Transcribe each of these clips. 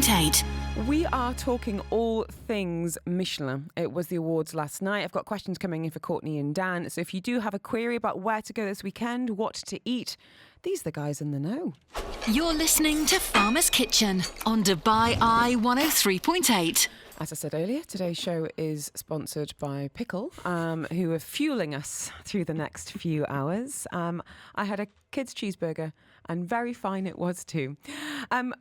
103.8. We are talking all things Michelin. It was the awards last night. I've got questions coming in for Courtney and Dan. So if you do have a query about where to go this weekend, what to eat, these are the guys in the know. You're listening to Farmer's Kitchen on Dubai Eye 103.8. As I said earlier, today's show is sponsored by Pickle, who are fueling us through the next few hours. I had a kid's cheeseburger, and very fine it was too.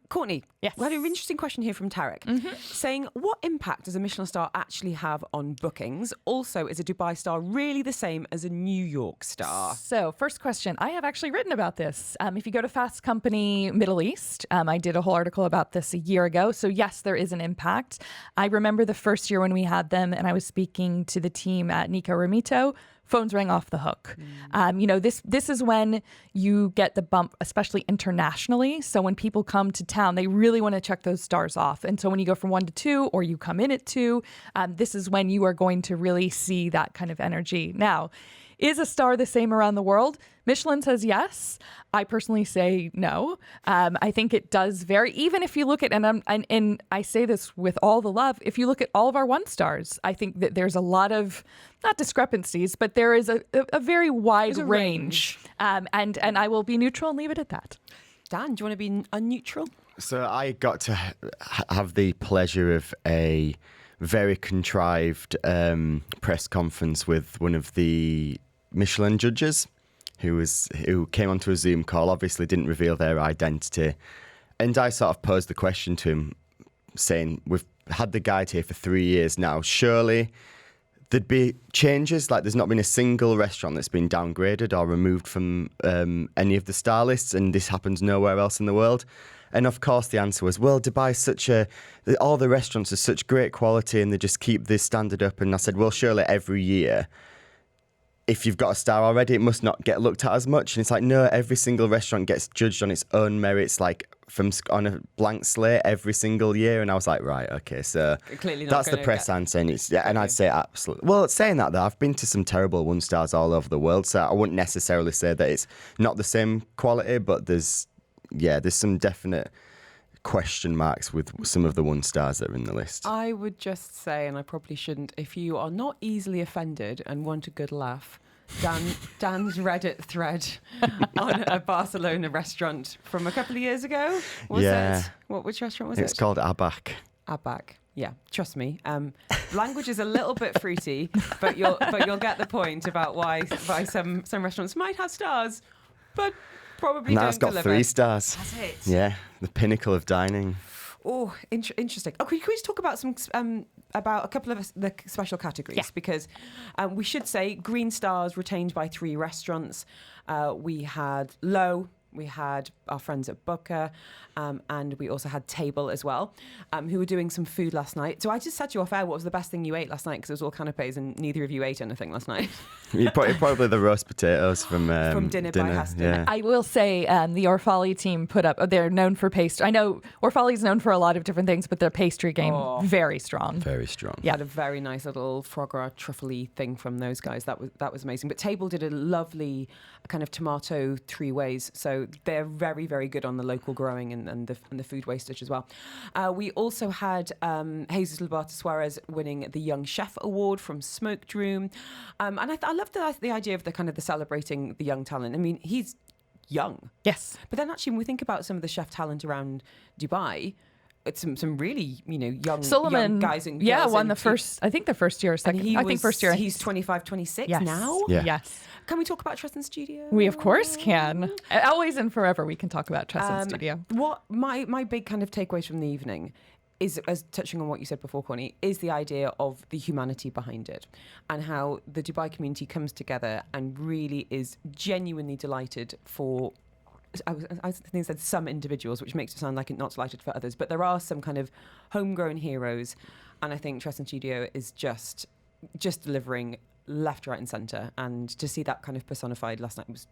Courtney, yes. We had an interesting question here from Tarek, saying, what impact does a Michelin star actually have on bookings? Also, is a Dubai star really the same as a New York star? So, first question, I have actually written about this. If you go to Fast Company Middle East, I did a whole article about this a year ago. So yes, there is an impact. I remember the first year when we had them and I was speaking to the team at Nico Ramito, phones rang off the hook. This is when you get the bump, especially internationally. So when people come to town, they really want to check those stars off. And so when you go from 1 to 2 or you come in at 2, this is when you are going to really see that kind of energy. Now, is a star the same around the world? Michelin says yes. I personally say no. I think it does vary. Even if you look at, and I say this with all the love, if you look at all of our 1 stars, I think that there's a lot of, not discrepancies, but there is a very wide range. And I will be neutral and leave it at that. Dan, do you want to be unneutral? So I got to have the pleasure of a very contrived press conference with one of the Michelin judges who came onto a Zoom call, obviously didn't reveal their identity. And I sort of posed the question to him saying, we've had the guide here for 3 years now. Surely there'd be changes, like there's not been a single restaurant that's been downgraded or removed from any of the star lists, and this happens nowhere else in the world. And of course the answer was, well, Dubai's all the restaurants are such great quality and they just keep this standard up. And I said, well, surely every year, if you've got a star already, it must not get looked at as much. And it's like, no, every single restaurant gets judged on its own merits, like on a blank slate every single year. And I was like, right, okay, so that's the press answer. And I'd say absolutely. Well, saying that though, I've been to some terrible 1 stars all over the world, so I wouldn't necessarily say that it's not the same quality, but there's some definite question marks with some of the 1 stars that are in the list. I would just say, and I probably shouldn't, if you are not easily offended and want a good laugh, Dan's Reddit thread on a Barcelona restaurant from a couple of years ago. Was it? Which restaurant was it? It's called Abac. Abac. Yeah, trust me. Language is a little bit fruity, but you'll get the point about why some restaurants might have stars, but probably now it's got deliver. 3 stars. That's it. Yeah, the pinnacle of dining. Oh, interesting. Okay, can we just talk about about a couple of the special categories? Yeah. Because we should say green stars retained by 3 restaurants. We had Low, we had our friends at Booker, and we also had Table as well, who were doing some food last night. So I just said to you off air, what was the best thing you ate last night? Because it was all canapes and neither of you ate anything last night. Probably the roast potatoes from dinner by Heston. Yeah. I will say the Orfali team put up, they're known for pastry. I know Orfali's known for a lot of different things, but their pastry game, very strong. Very strong. Yeah, had a very nice little foie gras truffle-y thing from those guys. That was amazing. But Table did a lovely kind of tomato 3 ways. So they're very, very good on the local growing and the food wastage as well. We also had Jesus Lobato Suarez winning the Young Chef Award from Smoked Room. And I love the idea of the celebrating the young talent. I mean, he's young. Yes. But then actually when we think about some of the chef talent around Dubai, it's some really, young guys and girls. Won the first, I think the first year or second. First year. He's 25, 26 yes. now? Yeah. Yes. Can we talk about Tresson Studio? We of course can. Always and forever we can talk about Tresson Studio. What my big kind of takeaways from the evening is, as touching on what you said before, Courtney, is the idea of the humanity behind it and how the Dubai community comes together and really is genuinely delighted for, I think I said some individuals, which makes it sound like it's not delighted for others, but there are some kind of homegrown heroes, and I think Tresson Studio is just delivering left, right and centre, and to see that kind of personified last night was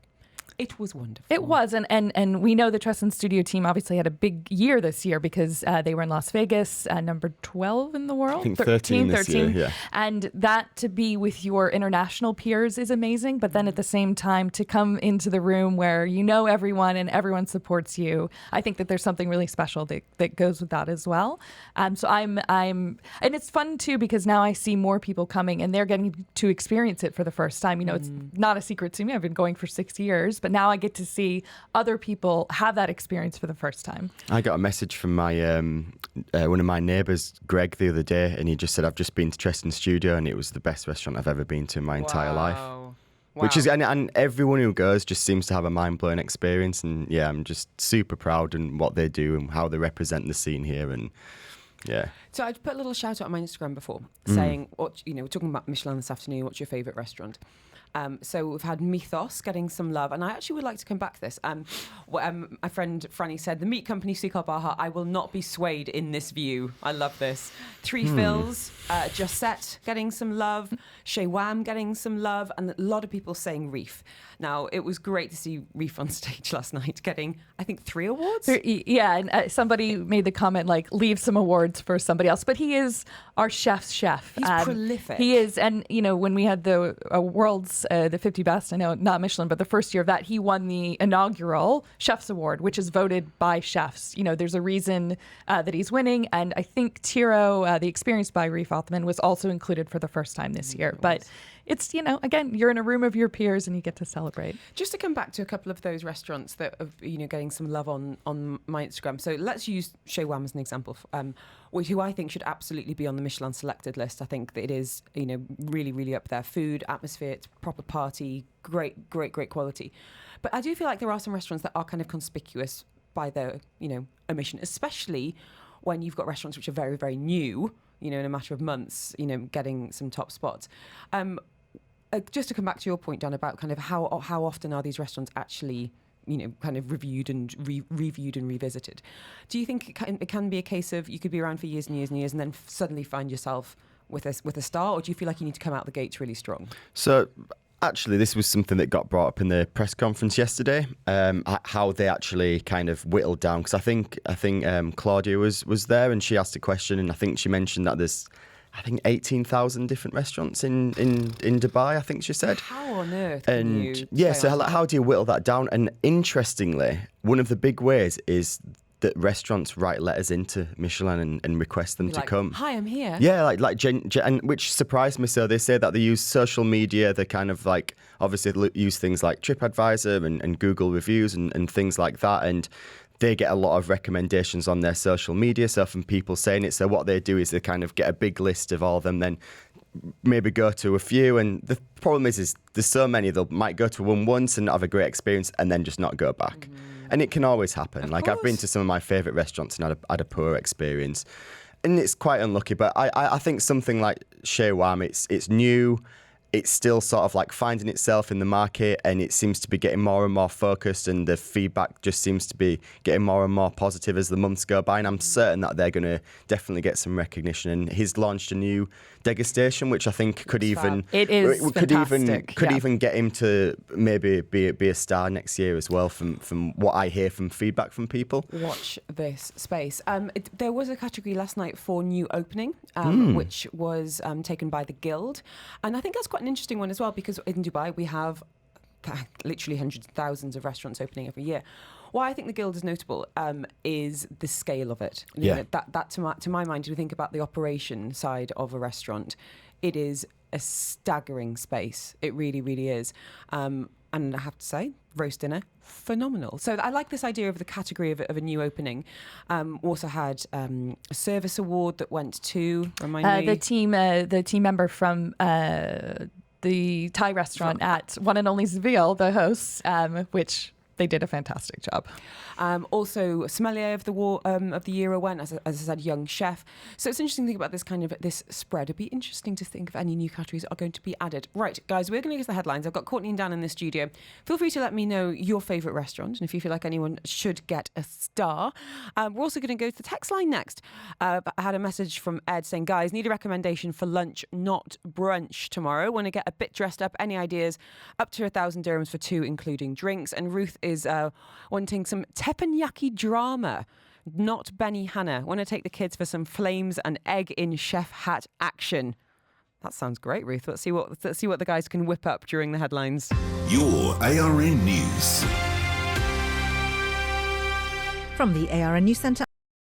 It was wonderful. It was, and we know the Tresson Studio team obviously had a big year this year because they were in Las Vegas, number 12 in the world. I think 13 this year, yeah. And that to be with your international peers is amazing, but then at the same time to come into the room where you know everyone and everyone supports you, I think that there's something really special that goes with that as well. So I'm, and it's fun too because now I see more people coming and they're getting to experience it for the first time. You know, it's not a secret to me. I've been going for 6 years, but now I get to see other people have that experience for the first time. I got a message from my one of my neighbours, Greg, the other day, and he just said, I've just been to Treston Studio and it was the best restaurant I've ever been to in my entire life. Wow. Which is, and everyone who goes just seems to have a mind-blowing experience. And yeah, I'm just super proud in what they do and how they represent the scene here. And yeah. So I'd put a little shout out on my Instagram before saying, what, you know, we're talking about Michelin this afternoon. What's your favourite restaurant? So we've had Mythos getting some love, and I actually would like to come back to this. My friend Franny said, the meat company Sikar Baha, I will not be swayed in this view. I love this. Three Phils, Josette getting some love, Shea Wham getting some love, and a lot of people saying Reef. Now, it was great to see Reef on stage last night getting, I think, 3 awards. Yeah, and somebody made the comment, like, leave some awards for somebody else. But he is our chef's chef. He's prolific. He is. And, you know, when we had the World's, the 50 Best, I know, not Michelin, but the first year of that, he won the inaugural Chef's Award, which is voted by chefs. You know, there's a reason that he's winning. And I think Tiro, the Experience by Reef Othman, was also included for the first time this year. But it's, you know, again, you're in a room of your peers and you get to celebrate. Just to come back to a couple of those restaurants that are, you know, getting some love on my Instagram. So let's use Shea Wham as an example, who I think should absolutely be on the Michelin selected list. I think that it is, you know, really, really up there. Food, atmosphere, it's proper party, great quality. But I do feel like there are some restaurants that are kind of conspicuous by their, you know, omission, especially when you've got restaurants which are very, very new, you know, in a matter of months, you know, getting some top spots. Just to come back to your point, Don, about kind of how often are these restaurants actually, you know, kind of reviewed and reviewed and revisited? Do you think it can be a case of you could be around for years and years and years and then suddenly find yourself with a star, or do you feel like you need to come out the gates really strong? So actually, this was something that got brought up in the press conference yesterday, how they actually kind of whittled down. Because I think Claudia was there and she asked a question, and I think she mentioned that there's 18,000 different restaurants in Dubai, I think she said. How on earth and can you yeah, so how do you whittle that down? And interestingly, one of the big ways is that restaurants write letters into Michelin and request them to come. Hi, I'm here. Yeah, and which surprised me. So they say that they use social media. They kind of like obviously use things like TripAdvisor and Google reviews and things like that. And they get a lot of recommendations on their social media, so from people saying it. So what they do is they kind of get a big list of all of them, then maybe go to a few. And the problem is there's so many, they might go to one once and have a great experience and then just not go back. And it can always happen. Like I've been to some of my favourite restaurants and had a poor experience. And it's quite unlucky, but I think something like Shea Wham, it's new. It's still sort of like finding itself in the market, and it seems to be getting more and more focused, and the feedback just seems to be getting more and more positive as the months go by. And I'm certain that they're going to definitely get some recognition. And he's launched a new degustation, which I think could even get him to maybe be a star next year as well. From what I hear from feedback from people. Watch this space. There was a category last night for new opening, which was taken by the Guild, and I think that's quite an interesting one as well, because in Dubai we have literally hundreds of thousands of restaurants opening every year. Why I think the Guild is notable is the scale of it. You know, that to my mind, if you think about the operation side of a restaurant, it is a staggering space. It really, really is. And I have to say, roast dinner, phenomenal. So I like this idea of the category of a new opening. Also had a service award that went to, remind me. The team member from the Thai restaurant at One and Only Seville, the hosts, which They did a fantastic job. Also, sommelier of the year went, as I said, young chef. So it's interesting to think about this spread. It'd be interesting to think if any new categories are going to be added. Right, guys, we're going to get to the headlines. I've got Courtney and Dan in the studio. Feel free to let me know your favourite restaurant and if you feel like anyone should get a star. We're also going to go to the text line next. I had a message from Ed saying, guys, need a recommendation for lunch, not brunch tomorrow. Want to get a bit dressed up. Any ideas? Up to 1,000 dirhams for 2, including drinks. And Ruth is wanting some teppanyaki drama, not Benny Hanna. Want to take the kids for some flames and egg in chef hat action. That sounds great, Ruth. Let's see what the guys can whip up during the headlines. Your ARN News. From the ARN News Centre.